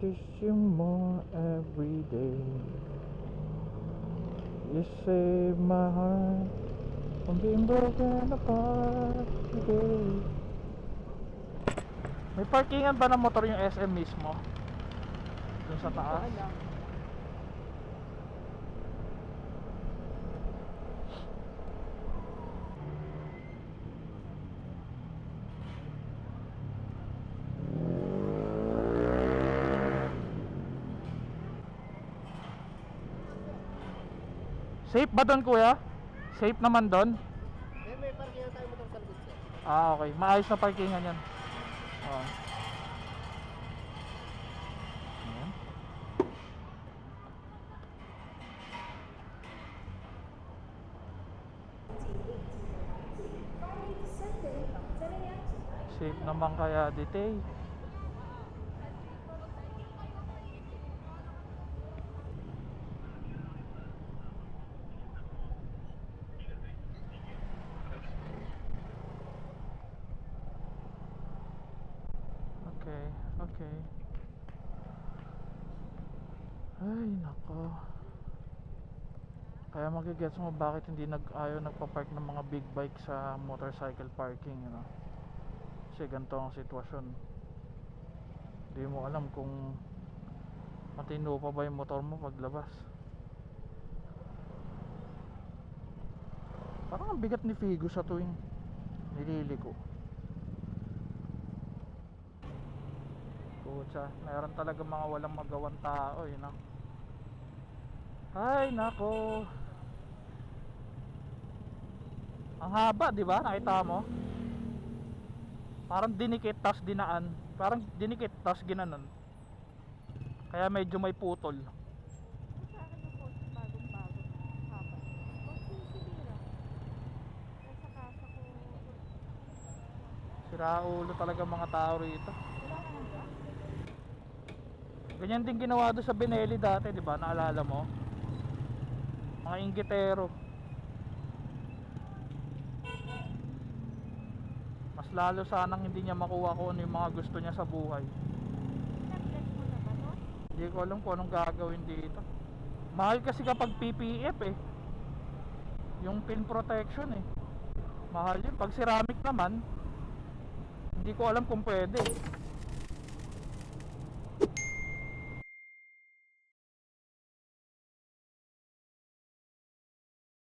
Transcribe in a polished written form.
notice you more every day. You save my heart from being broken apart today. May parkingan ba ng motor yung SM mismo? Dun sa taas? Safe ba doon, kuya? Safe naman doon? May parking na tayo motor sa likod, sir. Ah, okay. Maayos na parkingan yan. Oh. Ayan. Safe naman kaya dito eh. Okay, okay. Ay, nako. Kaya magigets mo bakit hindi ayaw nagpa-park ng mga big bike sa motorcycle parking, you know? Kasi ganito ang sitwasyon. Hindi mo alam kung matino pa ba yung motor mo paglabas. Parang ang bigat ni Figo sa tuwing nililiko. Pucha, meron talaga mga walang magawang tao, you know? Ay, nako. Ang haba, di ba? Nakita mo? Parang dinikit tas dinaan. Parang dinikit tas ginanon. Kaya medyo may putol. Sa akin yung post bagong-bago haba. Kasi sinira. Nasa kasa ko. Siraulo talaga mga tao rito. Wala ka nang gas? Ganyan din ginawa doon sa Benelli dati, di ba? Naalala mo? Mga inggitero. Mas lalo sanang hindi niya makuha kung ano yung mga gusto niya sa buhay. Pinag-bless mo na ba to? Hindi ko alam kung anong gagawin dito. Mahal kasi kapag PPF eh. Yung pin protection eh. Mahal yun. Pag ceramic naman, hindi ko alam kung pwede.